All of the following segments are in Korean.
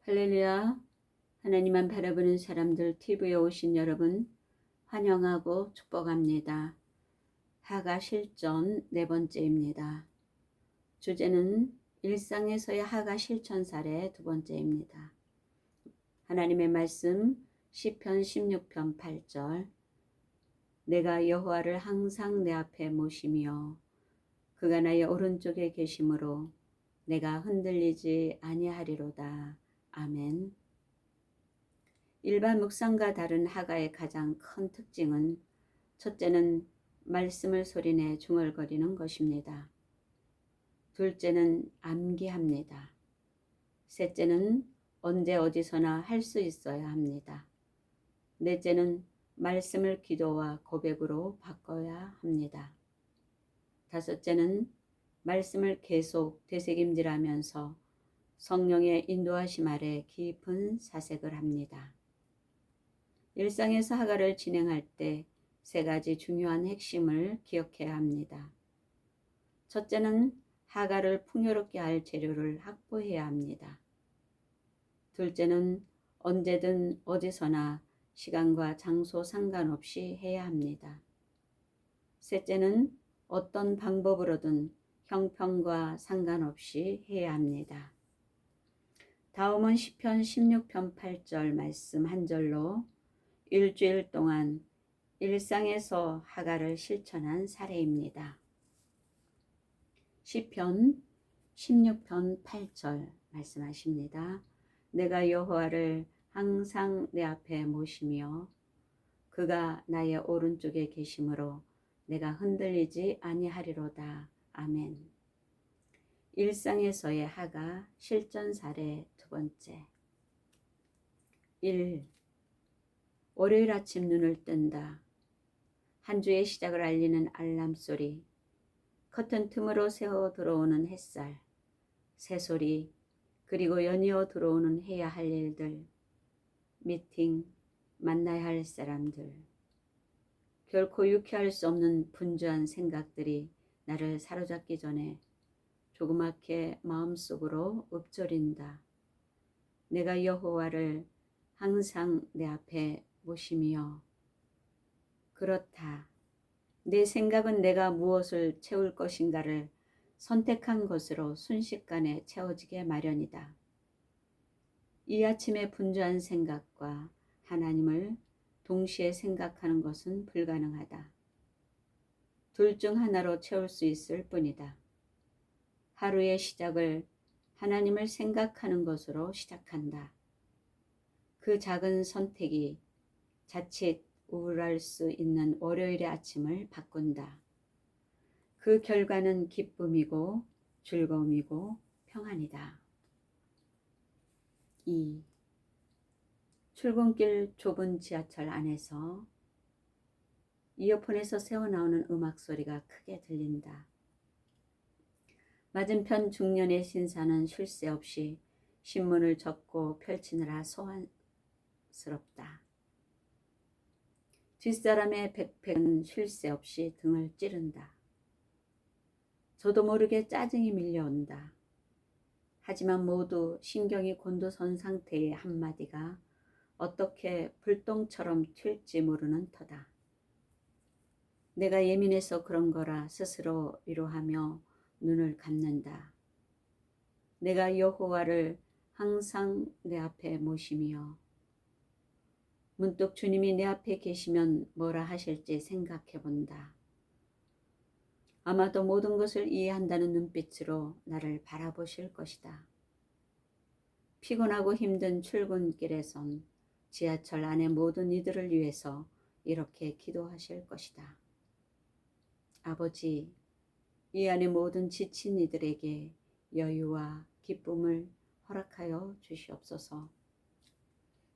할렐루야. 하나님만 바라보는 사람들 TV에 오신 여러분 환영하고 축복합니다. 하가 실전 네 번째입니다. 주제는 일상에서의 하가 실천 사례 두 번째입니다. 하나님의 말씀 시편 16편 8절 내가 여호와를 항상 내 앞에 모시며 그가 나의 오른쪽에 계심으로 내가 흔들리지 아니하리로다. 아멘. 일반 묵상과 다른 하가의 가장 큰 특징은 첫째는 말씀을 소리내 중얼거리는 것입니다. 둘째는 암기합니다. 셋째는 언제 어디서나 할 수 있어야 합니다. 넷째는 말씀을 기도와 고백으로 바꿔야 합니다. 다섯째는 말씀을 계속 되새김질하면서 성령의 인도하심 아래 깊은 사색을 합니다. 일상에서 하가를 진행할 때 세 가지 중요한 핵심을 기억해야 합니다. 첫째는 하가를 풍요롭게 할 재료를 확보해야 합니다. 둘째는 언제든 어디서나 시간과 장소 상관없이 해야 합니다. 셋째는 어떤 방법으로든 형편과 상관없이 해야 합니다. 다음은 시편 16편 8절 말씀 한 절로 일주일 동안 일상에서 하가를 실천한 사례입니다. 시편 16편 8절 말씀하십니다. 내가 여호와를 항상 내 앞에 모시며 그가 나의 오른쪽에 계심으로 내가 흔들리지 아니하리로다. 아멘. 일상에서의 하가 실전 사례 두 번째. 1. 월요일 아침 눈을 뜬다. 한 주의 시작을 알리는 알람 소리, 커튼 틈으로 새어 들어오는 햇살, 새소리, 그리고 연이어 들어오는 해야 할 일들, 미팅, 만나야 할 사람들. 결코 유쾌할 수 없는 분주한 생각들이 나를 사로잡기 전에 조그맣게 마음속으로 읊조린다. 내가 여호와를 항상 내 앞에 모시며 그렇다. 내 생각은 내가 무엇을 채울 것인가를 선택한 것으로 순식간에 채워지게 마련이다. 이 아침의 분주한 생각과 하나님을 동시에 생각하는 것은 불가능하다. 둘 중 하나로 채울 수 있을 뿐이다. 하루의 시작을 하나님을 생각하는 것으로 시작한다. 그 작은 선택이 자칫 우울할 수 있는 월요일의 아침을 바꾼다. 그 결과는 기쁨이고 즐거움이고 평안이다. 2. 출근길 좁은 지하철 안에서 이어폰에서 새어나오는 음악 소리가 크게 들린다. 맞은편 중년의 신사는 쉴 새 없이 신문을 접고 펼치느라 소란스럽다. 뒷사람의 백팩은 쉴 새 없이 등을 찌른다. 저도 모르게 짜증이 밀려온다. 하지만 모두 신경이 곤두선 상태의 한마디가 어떻게 불똥처럼 튈지 모르는 터다. 내가 예민해서 그런 거라 스스로 위로하며 눈을 감는다. 내가 여호와를 항상 내 앞에 모시며 문득 주님이 내 앞에 계시면 뭐라 하실지 생각해 본다. 아마도 모든 것을 이해한다는 눈빛으로 나를 바라보실 것이다. 피곤하고 힘든 출근길에선 지하철 안의 모든 이들을 위해서 이렇게 기도하실 것이다. 아버지, 이 안의 모든 지친 이들에게 여유와 기쁨을 허락하여 주시옵소서.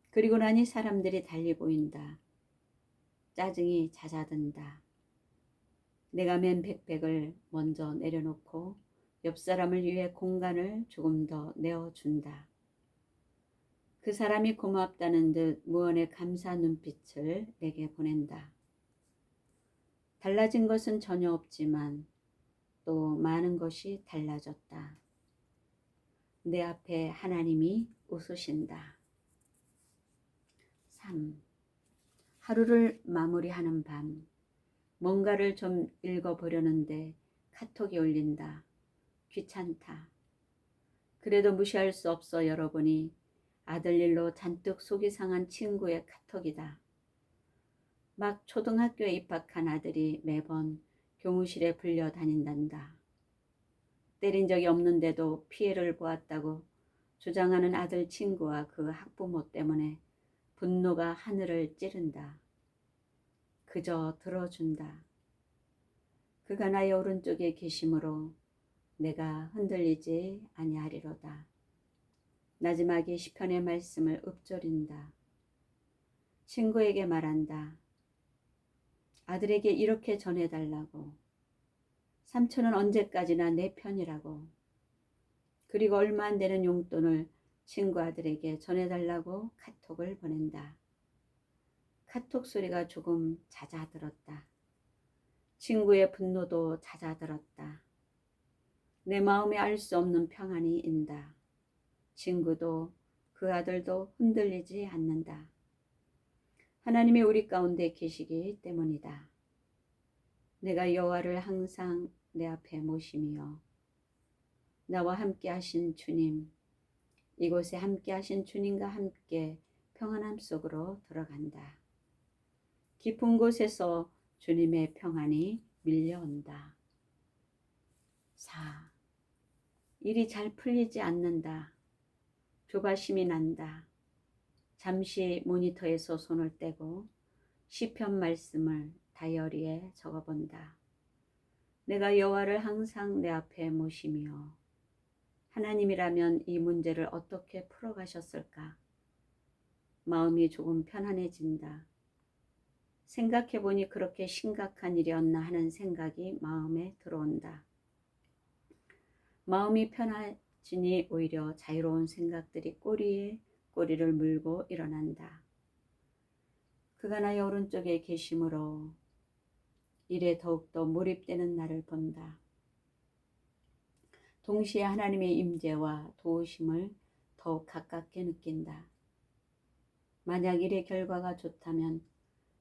그리고 나니 사람들이 달리 보인다. 짜증이 잦아든다. 내가 맨 백팩을 먼저 내려놓고 옆 사람을 위해 공간을 조금 더 내어준다. 그 사람이 고맙다는 듯 무언의 감사 눈빛을 내게 보낸다. 달라진 것은 전혀 없지만 또 많은 것이 달라졌다. 내 앞에 하나님이 웃으신다. 3. 하루를 마무리하는 밤. 뭔가를 좀 읽어보려는데 카톡이 울린다. 귀찮다. 그래도 무시할 수 없어 열어보니 아들 일로 잔뜩 속이 상한 친구의 카톡이다. 막 초등학교에 입학한 아들이 매번 교무실에 불려 다닌단다. 때린 적이 없는데도 피해를 보았다고 주장하는 아들 친구와 그 학부모 때문에 분노가 하늘을 찌른다. 그저 들어준다. 그가 나의 오른쪽에 계심으로 내가 흔들리지 아니하리로다. 나지막이 시편의 말씀을 읊조린다. 친구에게 말한다. 아들에게 이렇게 전해달라고. 삼촌은 언제까지나 내 편이라고. 그리고 얼마 안 되는 용돈을 친구 아들에게 전해달라고 카톡을 보낸다. 카톡 소리가 조금 잦아들었다. 친구의 분노도 잦아들었다. 내 마음에 알 수 없는 평안이 인다. 친구도 그 아들도 흔들리지 않는다. 하나님이 우리 가운데 계시기 때문이다. 내가 여호와를 항상 내 앞에 모시며 나와 함께 하신 주님, 이곳에 함께 하신 주님과 함께 평안함 속으로 들어간다. 깊은 곳에서 주님의 평안이 밀려온다. 4. 일이 잘 풀리지 않는다. 조바심이 난다. 잠시 모니터에서 손을 떼고 시편 말씀을 다이어리에 적어본다. 내가 여호와를 항상 내 앞에 모시며 하나님이라면 이 문제를 어떻게 풀어가셨을까? 마음이 조금 편안해진다. 생각해보니 그렇게 심각한 일이었나 하는 생각이 마음에 들어온다. 마음이 편해지니 오히려 자유로운 생각들이 꼬리에 꼬리를 물고 일어난다. 그가 나의 오른쪽에 계심으로 일에 더욱더 몰입되는 나를 본다. 동시에 하나님의 임재와 도우심을 더욱 가깝게 느낀다. 만약 일의 결과가 좋다면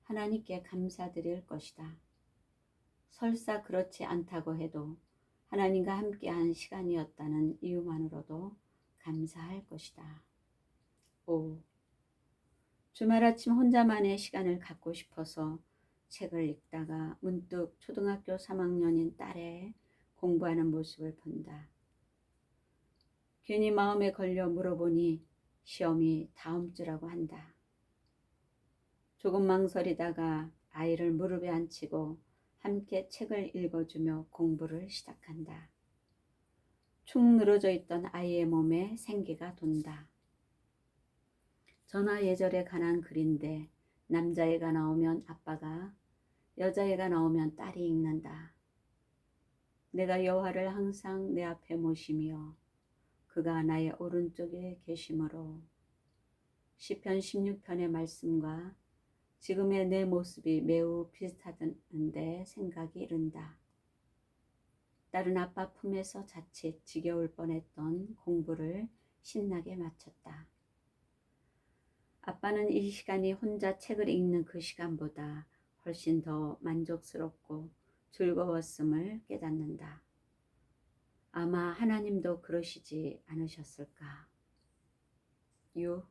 하나님께 감사드릴 것이다. 설사 그렇지 않다고 해도 하나님과 함께한 시간이었다는 이유만으로도 감사할 것이다. 5. 주말 아침 혼자만의 시간을 갖고 싶어서 책을 읽다가 문득 초등학교 3학년인 딸의 공부하는 모습을 본다. 괜히 마음에 걸려 물어보니 시험이 다음 주라고 한다. 조금 망설이다가 아이를 무릎에 앉히고 함께 책을 읽어주며 공부를 시작한다. 축 늘어져 있던 아이의 몸에 생기가 돈다. 전화 예절에 관한 글인데 남자애가 나오면 아빠가, 여자애가 나오면 딸이 읽는다. 내가 여호와를 항상 내 앞에 모시며 그가 나의 오른쪽에 계심으로. 시편 16편의 말씀과 지금의 내 모습이 매우 비슷하던데 생각이 이른다. 딸은 아빠 품에서 자칫 지겨울 뻔했던 공부를 신나게 마쳤다. 아빠는 이 시간이 혼자 책을 읽는 그 시간보다 훨씬 더 만족스럽고 즐거웠음을 깨닫는다. 아마 하나님도 그러시지 않으셨을까. 6.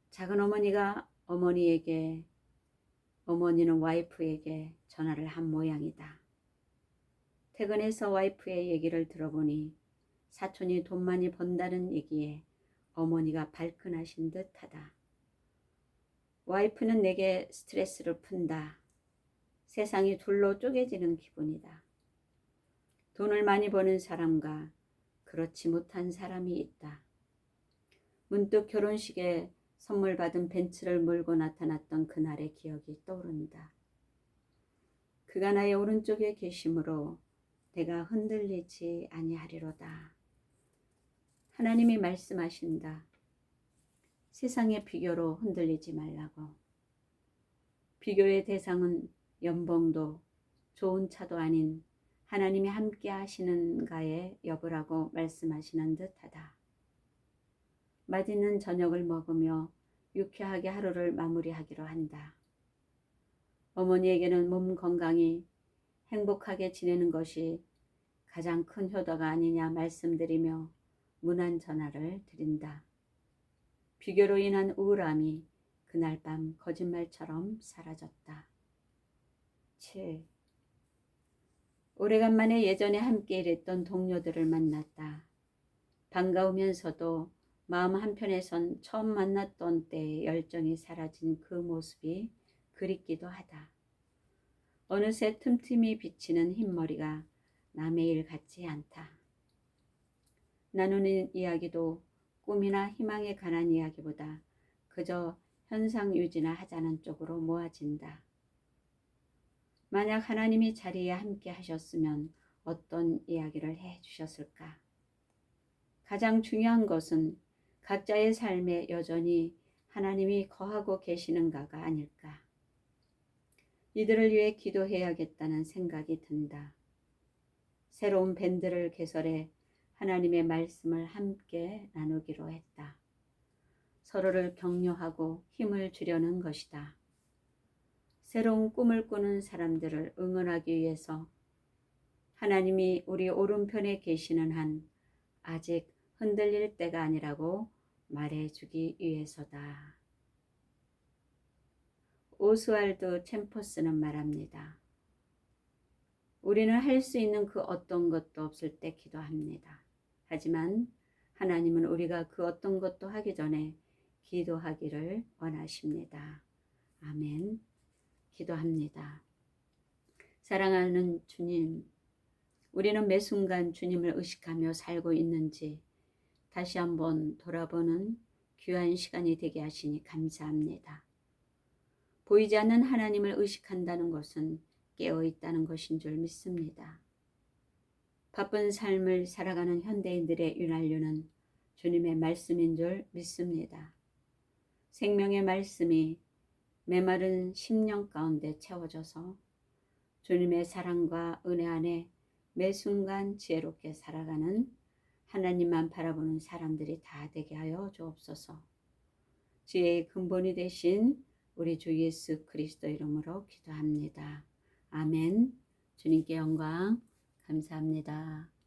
작은 어머니가 어머니에게, 어머니는 와이프에게 전화를 한 모양이다. 퇴근해서 와이프의 얘기를 들어보니 사촌이 돈 많이 번다는 얘기에 어머니가 발끈하신 듯하다. 와이프는 내게 스트레스를 푼다. 세상이 둘로 쪼개지는 기분이다. 돈을 많이 버는 사람과 그렇지 못한 사람이 있다. 문득 결혼식에 선물 받은 벤츠를 몰고 나타났던 그날의 기억이 떠오른다. 그가 나의 오른쪽에 계심으로 내가 흔들리지 아니하리로다. 하나님이 말씀하신다. 세상의 비교로 흔들리지 말라고. 비교의 대상은 연봉도 좋은 차도 아닌 하나님이 함께 하시는가의 여부라고 말씀하시는 듯하다. 맛있는 저녁을 먹으며 유쾌하게 하루를 마무리하기로 한다. 어머니에게는 몸 건강히 행복하게 지내는 것이 가장 큰 효도가 아니냐 말씀드리며 문안 전화를 드린다. 비교로 인한 우울함이 그날 밤 거짓말처럼 사라졌다. 7. 오래간만에 예전에 함께 일했던 동료들을 만났다. 반가우면서도 마음 한편에선 처음 만났던 때의 열정이 사라진 그 모습이 그립기도 하다. 어느새 틈틈이 비치는 흰머리가 남의 일 같지 않다. 나누는 이야기도 꿈이나 희망에 관한 이야기보다 그저 현상 유지나 하자는 쪽으로 모아진다. 만약 하나님이 자리에 함께 하셨으면 어떤 이야기를 해 주셨을까? 가장 중요한 것은 각자의 삶에 여전히 하나님이 거하고 계시는가가 아닐까. 이들을 위해 기도해야겠다는 생각이 든다. 새로운 밴드를 개설해 하나님의 말씀을 함께 나누기로 했다. 서로를 격려하고 힘을 주려는 것이다. 새로운 꿈을 꾸는 사람들을 응원하기 위해서 하나님이 우리 오른편에 계시는 한 아직 흔들릴 때가 아니라고 말해주기 위해서다. 오스왈드 챔퍼스는 말합니다. 우리는 할 수 있는 그 어떤 것도 없을 때 기도합니다. 하지만 하나님은 우리가 그 어떤 것도 하기 전에 기도하기를 원하십니다. 아멘. 기도합니다. 사랑하는 주님, 우리는 매 순간 주님을 의식하며 살고 있는지 다시 한번 돌아보는 귀한 시간이 되게 하시니 감사합니다. 보이지 않는 하나님을 의식한다는 것은 깨어 있다는 것인 줄 믿습니다. 바쁜 삶을 살아가는 현대인들의 윤활유는 주님의 말씀인 줄 믿습니다. 생명의 말씀이 메마른 심령 가운데 채워져서 주님의 사랑과 은혜 안에 매 순간 지혜롭게 살아가는 하나님만 바라보는 사람들이 다 되게 하여 주옵소서. 지혜의 근본이 되신 우리 주 예수 그리스도 이름으로 기도합니다. 아멘. 주님께 영광 감사합니다.